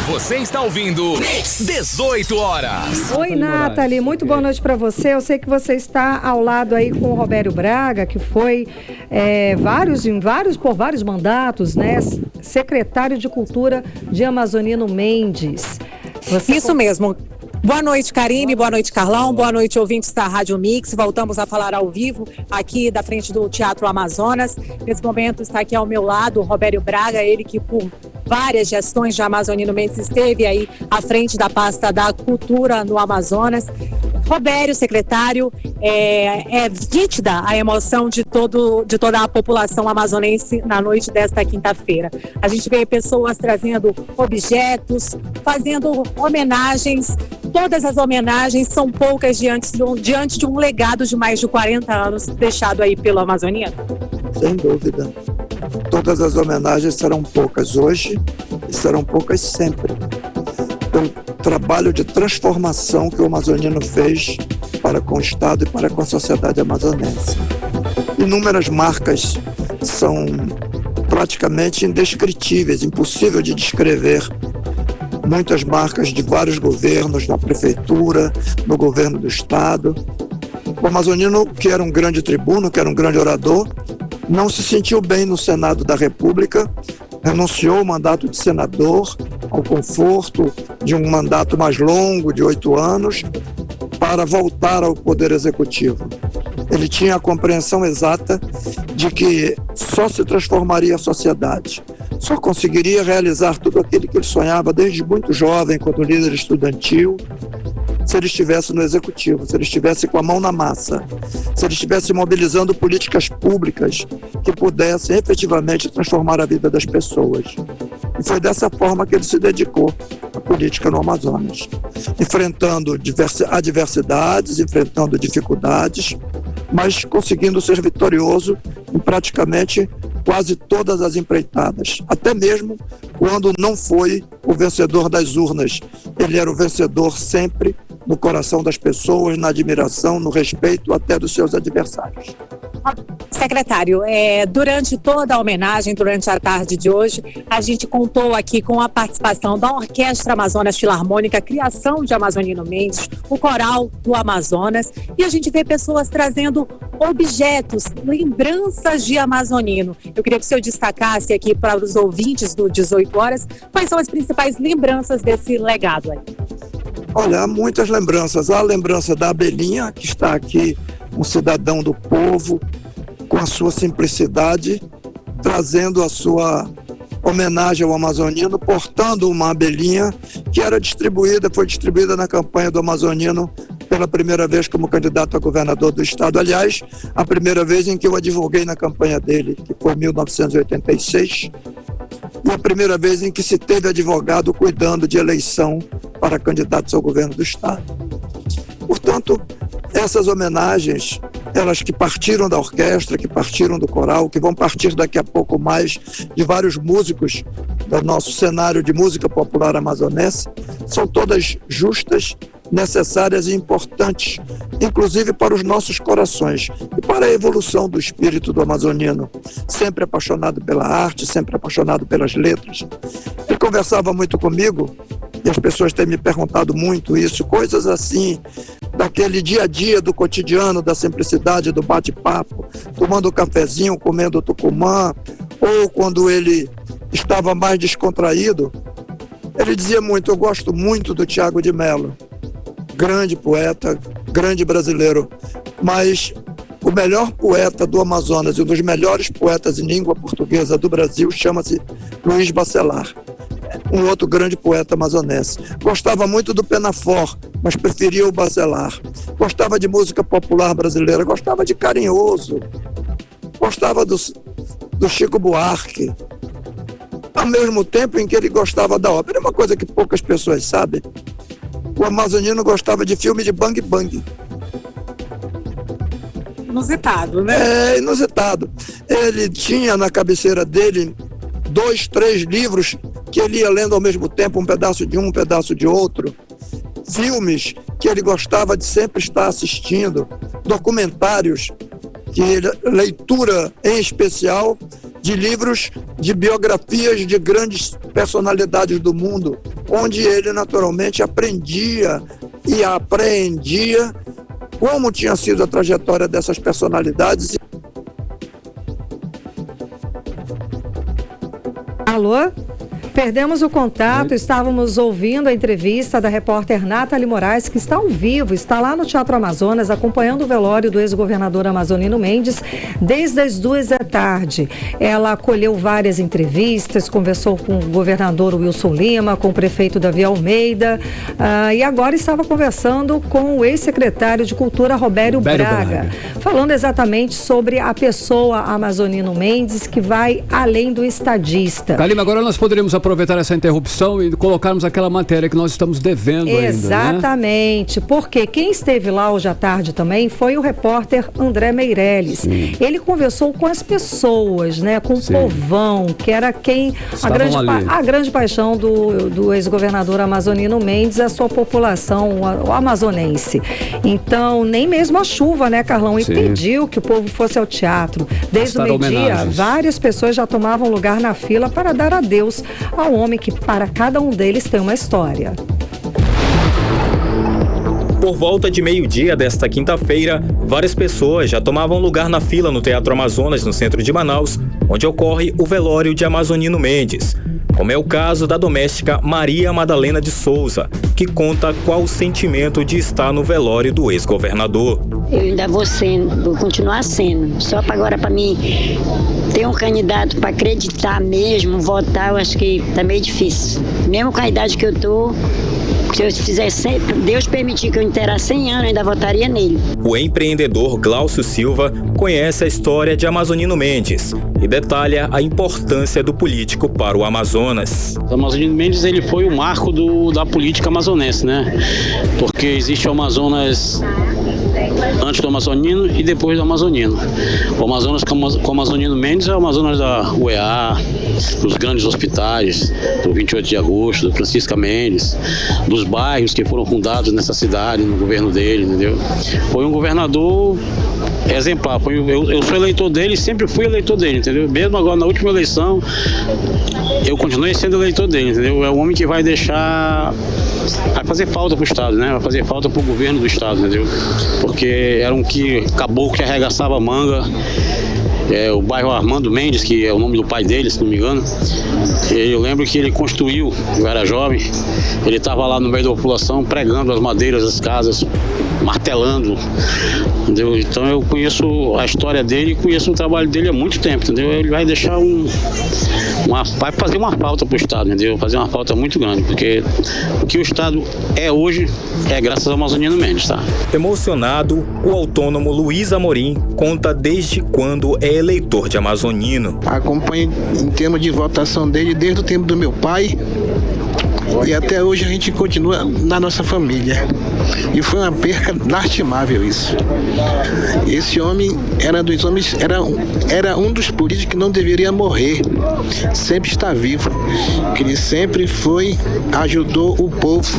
Você está ouvindo 18 horas. Oi, Nathalie, muito boa noite para você. Eu sei que você está ao lado aí com o Robério Braga, que foi por vários mandatos, né? Secretário de Cultura de Amazonino Mendes. Isso mesmo. Boa noite, Karine, boa noite, Carlão, boa noite, ouvintes da Rádio Mix. Voltamos a falar ao vivo aqui da frente do Teatro Amazonas. Nesse momento está aqui ao meu lado o Robério Braga, ele que por várias gestões de Amazonino Mendes esteve aí à frente da pasta da cultura no Amazonas. Robério, secretário, é nítida a emoção de toda a população amazonense na noite desta quinta-feira. A gente vê pessoas trazendo objetos, fazendo homenagens. Todas as homenagens são poucas diante de um legado de mais de 40 anos deixado aí pelo Amazonino. Sem dúvida. Todas as homenagens serão poucas hoje e serão poucas sempre. Pelo trabalho de transformação que o amazonino fez para com o Estado e para com a sociedade amazonense. Inúmeras marcas são praticamente indescritíveis, impossível de descrever. Muitas marcas de vários governos, na prefeitura, no governo do Estado. O amazonino, que era um grande tribuno, que era um grande orador, não se sentiu bem no Senado da República, renunciou ao mandato de senador, ao conforto de um mandato mais longo, de 8 anos, para voltar ao Poder Executivo. Ele tinha a compreensão exata de que só se transformaria a sociedade, só conseguiria realizar tudo aquilo que ele sonhava desde muito jovem, quando líder estudantil, se ele estivesse no Executivo, se ele estivesse com a mão na massa, se ele estivesse mobilizando políticas públicas que pudessem efetivamente transformar a vida das pessoas. E foi dessa forma que ele se dedicou à política no Amazonas, enfrentando adversidades, enfrentando dificuldades, mas conseguindo ser vitorioso em praticamente quase todas as empreitadas, até mesmo quando não foi o vencedor das urnas. Ele era o vencedor sempre no coração das pessoas, na admiração, no respeito até dos seus adversários. Secretário, durante toda a homenagem, durante a tarde de hoje, a gente contou aqui com a participação da Orquestra Amazonas Filarmônica, criação de Amazonino Mendes, o Coral do Amazonas, e a gente vê pessoas trazendo objetos, lembranças de Amazonino. Eu queria que o senhor destacasse aqui para os ouvintes do 18 horas, quais são as principais lembranças desse legado aí. Olha, há muitas lembranças. Há a lembrança da abelhinha, que está aqui, um cidadão do povo, com a sua simplicidade, trazendo a sua homenagem ao amazonino, portando uma abelhinha que foi distribuída na campanha do amazonino pela primeira vez como candidato a governador do estado. Aliás, a primeira vez em que eu advoguei na campanha dele, que foi em 1986, e a primeira vez em que se teve advogado cuidando de eleição para candidatos ao governo do estado. Portanto, essas homenagens, elas que partiram da orquestra, que partiram do coral, que vão partir daqui a pouco mais de vários músicos do nosso cenário de música popular amazonense, são todas justas, necessárias e importantes, inclusive para os nossos corações e para a evolução do espírito do amazonino, sempre apaixonado pela arte, sempre apaixonado pelas letras. Ele conversava muito comigo, e as pessoas têm me perguntado muito isso, coisas assim, daquele dia a dia do cotidiano, da simplicidade, do bate-papo, tomando um cafezinho, comendo tucumã, ou quando ele estava mais descontraído, ele dizia muito: eu gosto muito do Thiago de Mello, grande poeta, grande brasileiro, mas o melhor poeta do Amazonas e um dos melhores poetas em língua portuguesa do Brasil chama-se Luiz Bacelar, um outro grande poeta amazonense. Gostava muito do Penafor, mas preferia o Bacelar. Gostava de música popular brasileira, gostava de Carinhoso, gostava do Chico Buarque, ao mesmo tempo em que ele gostava da ópera. É uma coisa que poucas pessoas sabem. O amazonino gostava de filme de bang bang. Inusitado, né? É, inusitado. Ele tinha na cabeceira dele 2, 3 livros que ele ia lendo ao mesmo tempo, um pedaço de um pedaço de outro. Filmes que ele gostava de sempre estar assistindo. Documentários, leitura em especial de livros de biografias de grandes personalidades do mundo, onde ele naturalmente aprendia e apreendia como tinha sido a trajetória dessas personalidades. Alô? Perdemos o contato, estávamos ouvindo a entrevista da repórter Nathalie Moraes, que está ao vivo, está lá no Teatro Amazonas, acompanhando o velório do ex-governador Amazonino Mendes, desde as 2 da tarde. Ela acolheu várias entrevistas, conversou com o governador Wilson Lima, com o prefeito Davi Almeida, e agora estava conversando com o ex-secretário de Cultura, Robério Braga, falando exatamente sobre a pessoa Amazonino Mendes, que vai além do estadista. Kalima, agora nós poderíamos aproveitar essa interrupção e colocarmos aquela matéria que nós estamos devendo ainda, exatamente, né? Porque quem esteve lá hoje à tarde também foi o repórter André Meirelles. Sim. Ele conversou com as pessoas, né? Com o povão, que era quem a grande paixão do ex-governador Amazonino Mendes, a sua população, o amazonense. Então, nem mesmo a chuva, né, Carlão, impediu que o povo fosse ao teatro. Desde o meio-dia, várias pessoas já tomavam lugar na fila para dar adeus ao homem que para cada um deles tem uma história. Por volta de meio-dia desta quinta-feira, várias pessoas já tomavam lugar na fila no Teatro Amazonas, no centro de Manaus, onde ocorre o velório de Amazonino Mendes, como é o caso da doméstica Maria Madalena de Souza, que conta qual o sentimento de estar no velório do ex-governador. Eu ainda vou continuar sendo, só para agora para mim ter um candidato para acreditar mesmo, votar, eu acho que tá meio difícil. Mesmo com a idade que eu tô, se eu fizesse, Deus permitir que eu inteirasse 100 anos, eu ainda votaria nele. O empreendedor Glaucio Silva conhece a história de Amazonino Mendes e detalha a importância do político para o Amazonas. O Amazonino Mendes, ele foi o marco da política amazonense, né? Porque existe o Amazonas antes do Amazonino e depois do Amazonino. O Amazonas com o Amazonino Mendes é o Amazonas da UEA, dos grandes hospitais, do 28 de agosto, do Francisca Mendes, dos bairros que foram fundados nessa cidade, no governo dele, entendeu? Foi um governador exemplar. Eu sou eleitor dele e sempre fui eleitor dele, entendeu? Mesmo agora na última eleição, eu continuei sendo eleitor dele, entendeu? É um homem que vai fazer falta pro Estado, né? Vai fazer falta pro governo do Estado, entendeu? Porque era um caboclo que arregaçava a manga. O bairro Armando Mendes, que é o nome do pai dele, se não me engano, eu lembro que ele construiu, eu era jovem, ele estava lá no meio da população pregando as madeiras das casas, martelando, entendeu? Então eu conheço a história dele e conheço o trabalho dele há muito tempo, entendeu? Ele vai deixar vai fazer uma falta para o Estado, entendeu? Fazer uma falta muito grande, porque o que o Estado é hoje é graças ao Amazonino Mendes, tá? Emocionado, o autônomo Luiz Amorim conta desde quando é eleitor de Amazonino. Acompanho em termos de votação dele desde o tempo do meu pai e até hoje a gente continua na nossa família. E foi uma perca lastimável isso. Esse homem era um dos políticos que não deveria morrer. Sempre está vivo. Que ele sempre ajudou o povo.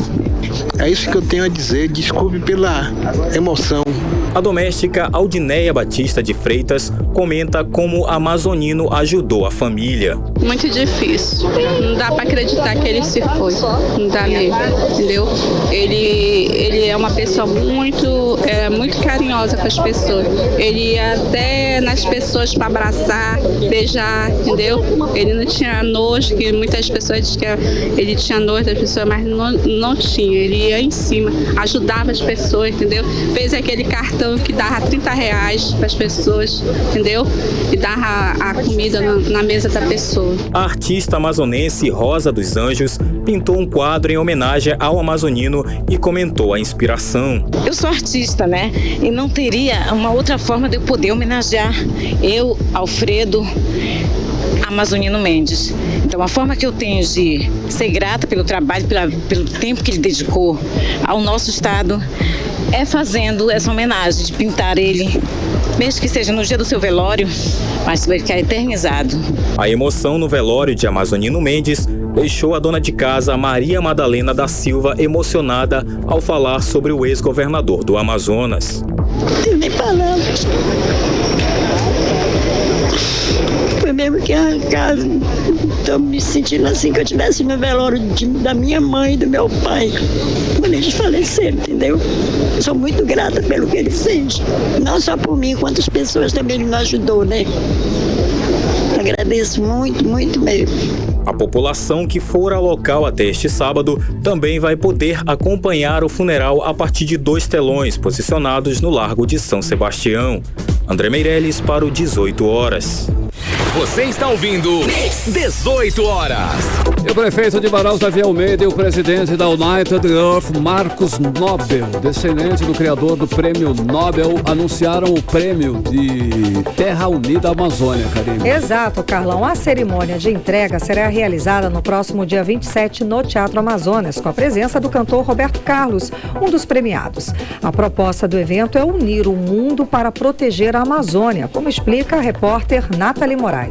É isso que eu tenho a dizer. Desculpe pela emoção. A doméstica Aldineia Batista de Freitas comenta como Amazonino ajudou a família. Muito difícil. Não dá para acreditar que ele se foi. Não dá mesmo, entendeu? Ele é uma pessoa muito carinhosa com as pessoas. Ele ia até nas pessoas para abraçar, beijar, entendeu? Ele não tinha nojo, que muitas pessoas dizem que ele tinha nojo das pessoas, mas não tinha. Ele ia em cima, ajudava as pessoas, entendeu? Fez aquele cartão que dava R$30 para as pessoas, entendeu? E dava a comida na mesa da pessoa. A artista amazonense Rosa dos Anjos pintou um quadro em homenagem ao amazonino e comentou a inspiração. Eu sou artista, né? E não teria uma outra forma de eu poder homenagear Alfredo Amazonino Mendes. Então, a forma que eu tenho de ser grata pelo trabalho, pelo tempo que ele dedicou ao nosso estado, é fazendo essa homenagem, de pintar ele, mesmo que seja no dia do seu velório, mas vai ficar eternizado. A emoção no velório de Amazonino Mendes deixou a dona de casa Maria Madalena da Silva emocionada ao falar sobre o ex-governador do Amazonas. Não tenho nem palavras. Foi mesmo que arrancado. Estou me sentindo assim que eu estivesse no velório da minha mãe e do meu pai, quando eles faleceram, entendeu? Sou muito grata pelo que ele fez. Não só por mim, quantas pessoas também ele me ajudou, né? Agradeço muito, muito mesmo. A população que for ao local até este sábado também vai poder acompanhar o funeral a partir de 2 telões posicionados no Largo de São Sebastião. André Meirelles para o 18 horas. Você está ouvindo 18 horas. E o prefeito de Manaus, Davi Almeida, e o presidente da United Earth, Marcos Nobel, descendente do criador do Prêmio Nobel, anunciaram o prêmio de Terra Unida Amazônia, Karine. Exato, Carlão. A cerimônia de entrega será realizada no próximo dia 27 no Teatro Amazonas, com a presença do cantor Roberto Carlos, um dos premiados. A proposta do evento é unir o mundo para proteger a Amazônia, como explica a repórter Nathalie Moraes.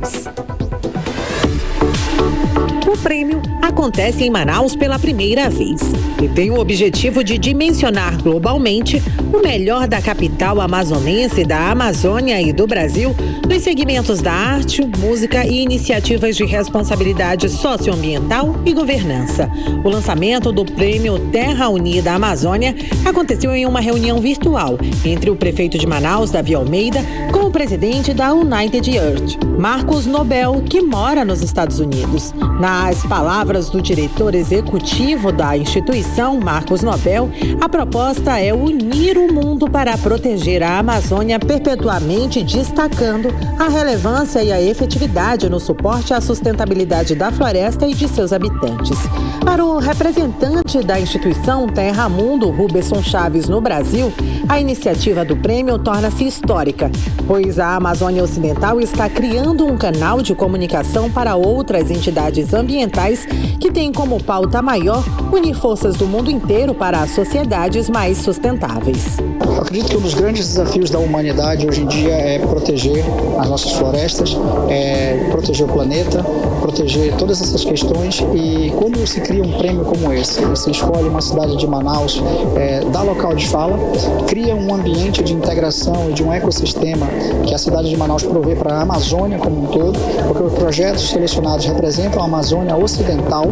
O prêmio acontece em Manaus pela primeira vez e tem o objetivo de dimensionar globalmente o melhor da capital amazonense, da Amazônia e do Brasil nos segmentos da arte, música e iniciativas de responsabilidade socioambiental e governança. O lançamento do prêmio Terra Unida Amazônia aconteceu em uma reunião virtual entre o prefeito de Manaus, Davi Almeida, com o presidente da United Earth, Marcos Nobel, que mora nos Estados Unidos. Nas palavras do diretor executivo da instituição, Marcos Nobel, a proposta é unir o mundo para proteger a Amazônia, perpetuamente destacando a relevância e a efetividade no suporte à sustentabilidade da floresta e de seus habitantes. Para o representante da instituição Terra Mundo, Ruberson Chaves, no Brasil, a iniciativa do prêmio torna-se histórica, pois a Amazônia Ocidental está criando um canal de comunicação para outras entidades atividades ambientais que tem como pauta maior unir forças do mundo inteiro para sociedades mais sustentáveis. Eu acredito que um dos grandes desafios da humanidade hoje em dia é proteger as nossas florestas, proteger o planeta, proteger todas essas questões, e quando se cria um prêmio como esse, você escolhe uma cidade de Manaus, dá local de fala, cria um ambiente de integração e de um ecossistema que a cidade de Manaus provê para a Amazônia como um todo, porque os projetos selecionados representam a Amazônia Ocidental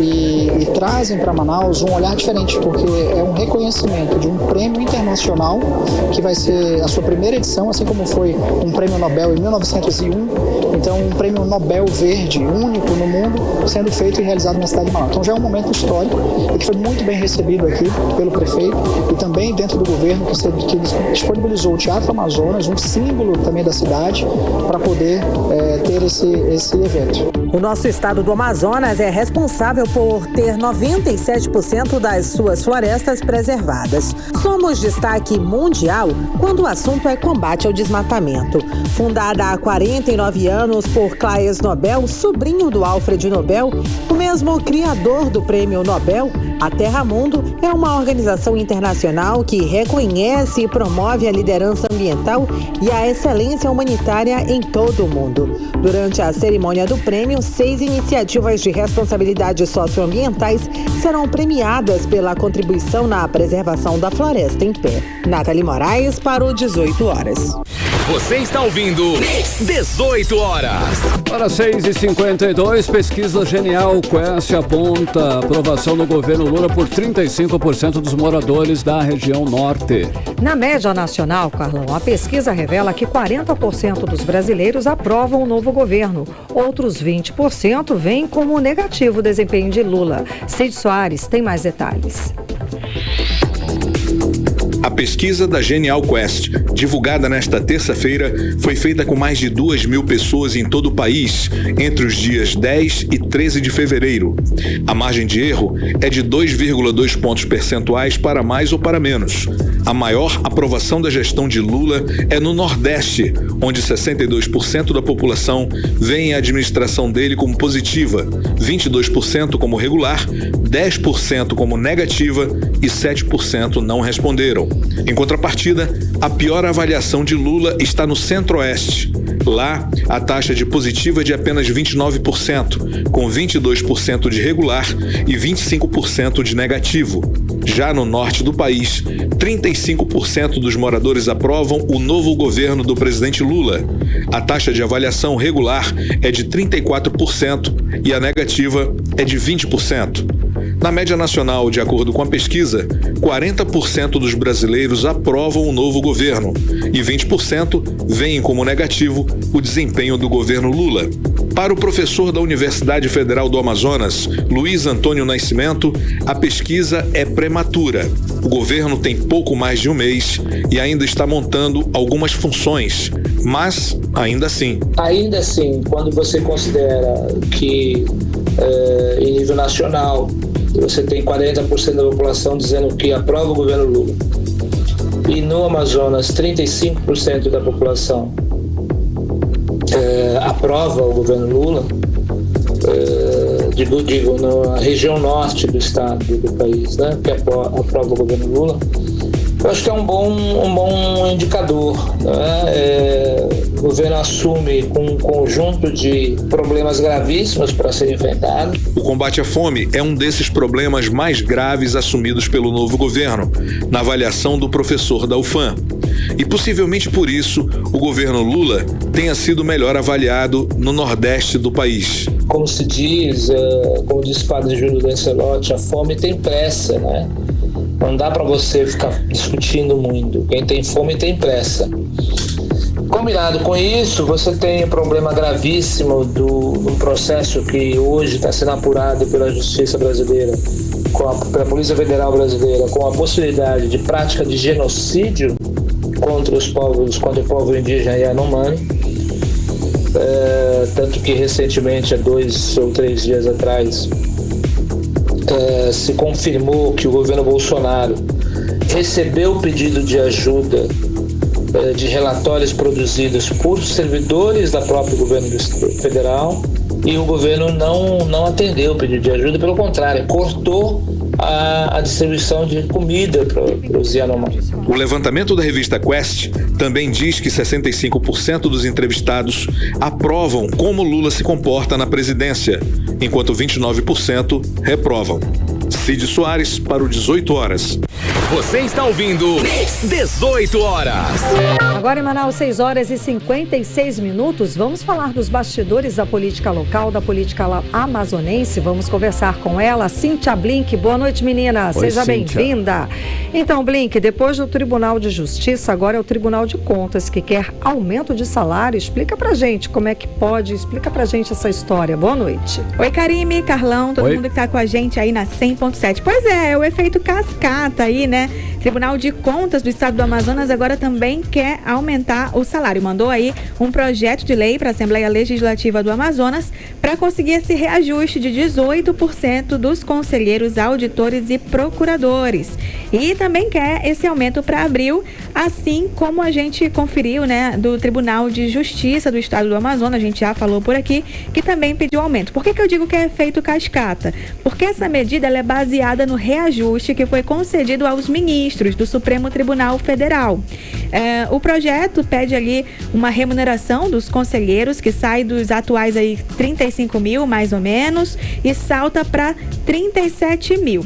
e trazem para Manaus um olhar diferente, porque é um reconhecimento de um prêmio internacional que vai ser a sua primeira edição, assim como foi um prêmio Nobel em 1901, então um prêmio Nobel verde, único no mundo, sendo feito e realizado na cidade de Manaus. Então já é um momento histórico e que foi muito bem recebido aqui pelo prefeito e também dentro do governo, que disponibilizou o Teatro Amazonas, um símbolo também da cidade, para poder ter esse evento. O nosso estado do Amazonas é responsável por ter 97% das suas florestas preservadas. Somos destaque mundial quando o assunto é combate ao desmatamento. Fundada há 49 anos por Claes Nobel, sobrinho do Alfred Nobel, o mesmo criador do Prêmio Nobel, a Terra Mundo é uma organização internacional que reconhece e promove a liderança ambiental e a excelência humanitária em todo o mundo. Durante a cerimônia do prêmio, 6 iniciativas de responsabilidade socioambientais serão premiadas pela contribuição na preservação da floresta em pé. Nathalie Moraes para o 18 horas. Você está ouvindo 18 horas. Para 6h52, pesquisa Genial Quest aponta aprovação do governo Lula por 35% dos moradores da região norte. Na média nacional, Carlão, a pesquisa revela que 40% dos brasileiros aprovam o novo governo. Outros 20% veem como negativo o desempenho de Lula. Cid Soares tem mais detalhes. A pesquisa da Genial Quest, divulgada nesta terça-feira, foi feita com mais de 2.000 pessoas em todo o país, entre os dias 10 e 13 de fevereiro. A margem de erro é de 2,2 pontos percentuais para mais ou para menos. A maior aprovação da gestão de Lula é no Nordeste, onde 62% da população vê a administração dele como positiva, 22% como regular, 10% como negativa e 7% não responderam. Em contrapartida, a pior avaliação de Lula está no Centro-Oeste. Lá, a taxa de positiva é de apenas 29%, com 22% de regular e 25% de negativo. Já no norte do país, 35% dos moradores aprovam o novo governo do presidente Lula. A taxa de avaliação regular é de 34% e a negativa é de 20%. Na média nacional, de acordo com a pesquisa, 40% dos brasileiros aprovam o novo governo e 20% veem como negativo o desempenho do governo Lula. Para o professor da Universidade Federal do Amazonas, Luiz Antônio Nascimento, a pesquisa é prematura. O governo tem pouco mais de um mês e ainda está montando algumas funções, mas ainda assim. Ainda assim, quando você considera que em nível nacional você tem 40% da população dizendo que aprova o governo Lula e no Amazonas 35% da população aprova o governo Lula, digo na região norte do estado do país, né, que aprova o governo Lula, eu acho que é um bom indicador, né? O governo assume com um conjunto de problemas gravíssimos para serem enfrentados. O combate à fome é um desses problemas mais graves assumidos pelo novo governo, na avaliação do professor da UFAM. E possivelmente por isso, o governo Lula tenha sido melhor avaliado no Nordeste do país. Como se diz, como disse o padre Júlio Lancelotti, a fome tem pressa, né? Não dá para você ficar discutindo muito. Quem tem fome tem pressa. Combinado com isso, você tem um problema gravíssimo do processo que hoje está sendo apurado pela Justiça brasileira, pela Polícia Federal brasileira, com a possibilidade de prática de genocídio contra o povo indígena Yanomami. Tanto que recentemente, há 2 ou 3 dias atrás, se confirmou que o governo Bolsonaro recebeu o pedido de ajuda de relatórios produzidos por servidores da própria governo federal e o governo não atendeu o pedido de ajuda, pelo contrário, cortou a distribuição de comida para os Yanomamis. O levantamento da revista Quest também diz que 65% dos entrevistados aprovam como Lula se comporta na presidência, enquanto 29% reprovam. Cid Soares para o 18 horas. Você está ouvindo 18 horas. Agora em Manaus, 6 horas e 56 minutos. Vamos falar dos bastidores da política local, da política amazonense. Vamos conversar com ela, Cíntia Blink. Boa noite, menina. Seja bem-vinda. Então, Blink, depois do Tribunal de Justiça, agora é o Tribunal de Contas que quer aumento de salário. Explica pra gente como é que pode. Explica pra gente essa história. Boa noite. Oi, Karime, Carlão, todo mundo que tá com a gente aí na 100.7. Pois é o efeito cascata aí, né? Tribunal de Contas do Estado do Amazonas agora também quer aumentar o salário. Mandou aí um projeto de lei para a Assembleia Legislativa do Amazonas para conseguir esse reajuste de 18% dos conselheiros, auditores e procuradores. E também quer esse aumento para abril, assim como a gente conferiu, né, do Tribunal de Justiça do Estado do Amazonas, a gente já falou por aqui, que também pediu aumento. Por que eu digo que é efeito cascata? Porque essa medida ela é baseada no reajuste que foi concedido aos ministros do Supremo Tribunal Federal. O projeto pede ali uma remuneração dos conselheiros que sai dos atuais aí 35 mil, mais ou menos, e salta para 37 mil.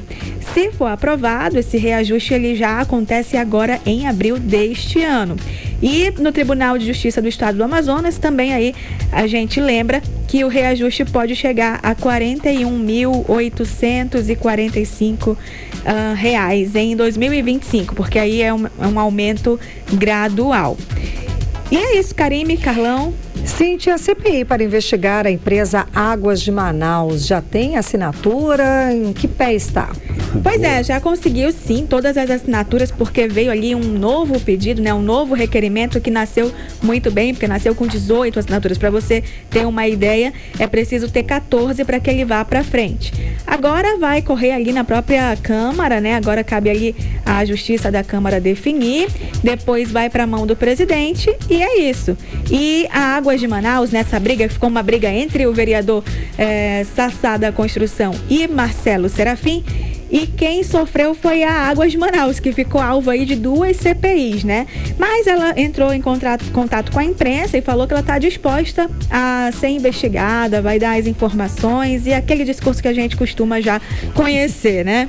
Se for aprovado, esse reajuste ele já acontece agora em abril deste ano. E no Tribunal de Justiça do Estado do Amazonas também aí a gente lembra que o reajuste pode chegar a R$ 41.845 reais em 2025, porque aí é um aumento gradual. E é isso, Karime, Carlão. Cíntia, a CPI para investigar a empresa Águas de Manaus já tem assinatura? Em que pé está? Pois é, já conseguiu sim todas as assinaturas, porque veio ali um novo pedido, né, um novo requerimento que nasceu muito bem, porque nasceu com 18 assinaturas. Para você ter uma ideia, é preciso ter 14 para que ele vá para frente. Agora vai correr ali na própria Câmara, né? Agora cabe ali a Justiça da Câmara definir, depois vai para a mão do presidente e é isso. E a Águas de Manaus, nessa briga, ficou uma briga entre o vereador Sassá da Construção e Marcelo Serafim, e quem sofreu foi a Águas de Manaus, que ficou alvo aí de 2 CPIs, né? Mas ela entrou em contato com a imprensa e falou que ela está disposta a ser investigada, vai dar as informações e aquele discurso que a gente costuma já conhecer, né?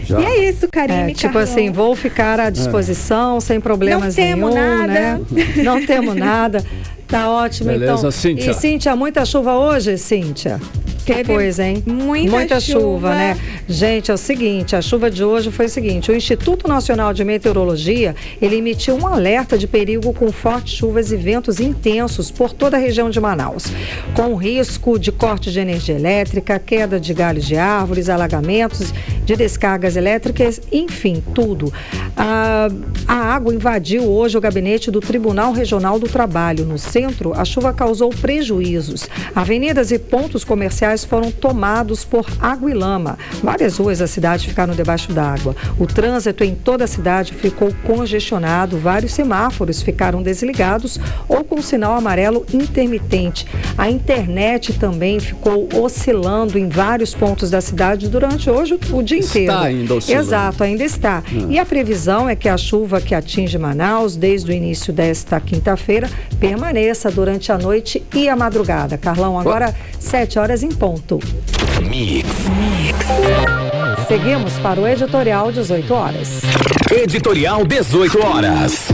Já. E é isso, Karime, tipo Carlão. assim, vou ficar à disposição, sem problemas nenhum, nada. né? Não temos nada. Tá ótimo, beleza, então. Cíntia. E Cíntia, muita chuva hoje, Cíntia? Que coisa, hein? Muita chuva, né? Gente, é o seguinte, a chuva de hoje foi o seguinte, o Instituto Nacional de Meteorologia, ele emitiu um alerta de perigo com fortes chuvas e ventos intensos por toda a região de Manaus, com risco de corte de energia elétrica, queda de galhos de árvores, alagamentos, de descargas elétricas, enfim, tudo. A água invadiu hoje o gabinete do Tribunal Regional do Trabalho. No centro, a chuva causou prejuízos. Avenidas e pontos comerciais foram tomados por água e lama. Várias ruas da cidade ficaram debaixo d'água. O trânsito em toda a cidade ficou congestionado. Vários semáforos ficaram desligados ou com sinal amarelo intermitente. A internet também ficou oscilando em vários pontos da cidade durante hoje o dia inteiro. Está ainda oscilando. Exato, ainda está. E a previsão é que a chuva que atinge Manaus desde o início desta quinta-feira permaneça durante a noite e a madrugada. Carlão, agora 7 horas em ponto. Mix. Seguimos para o editorial 18 horas. Editorial 18 horas.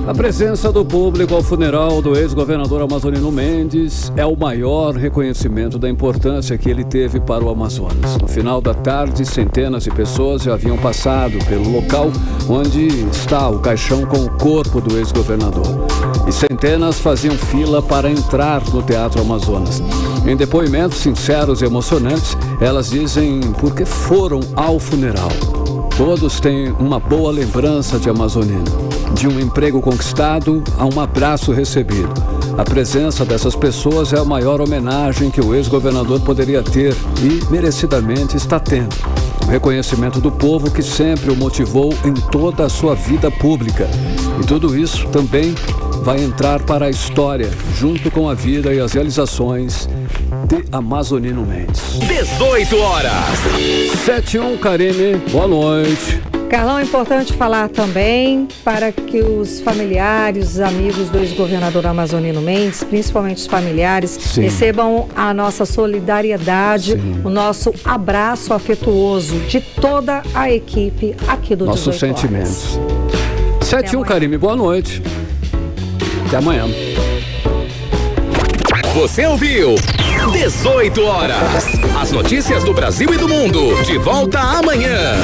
A presença do público ao funeral do ex-governador amazonino Mendes é o maior reconhecimento da importância que ele teve para o Amazonas. No final da tarde, centenas de pessoas já haviam passado pelo local onde está o caixão com o corpo do ex-governador. E centenas faziam fila para entrar no Teatro Amazonas. Em depoimentos sinceros e emocionantes, elas dizem por que foram ao funeral. Todos têm uma boa lembrança de amazonino, de um emprego conquistado a um abraço recebido. A presença dessas pessoas é a maior homenagem que o ex-governador poderia ter e merecidamente está tendo. O reconhecimento do povo que sempre o motivou em toda a sua vida pública. E tudo isso também vai entrar para a história, junto com a vida e as realizações de Amazonino Mendes. 18 horas. 7-1, Karine, boa noite. Carlão, é importante falar também para que os familiares, os amigos do ex-governador Amazonino Mendes, principalmente os familiares, recebam a nossa solidariedade, o nosso abraço afetuoso de toda a equipe aqui do Nossos 18 sentimentos. 7-1, Karine, boa noite. Até amanhã. Você ouviu 18 horas. As notícias do Brasil e do mundo. De volta amanhã.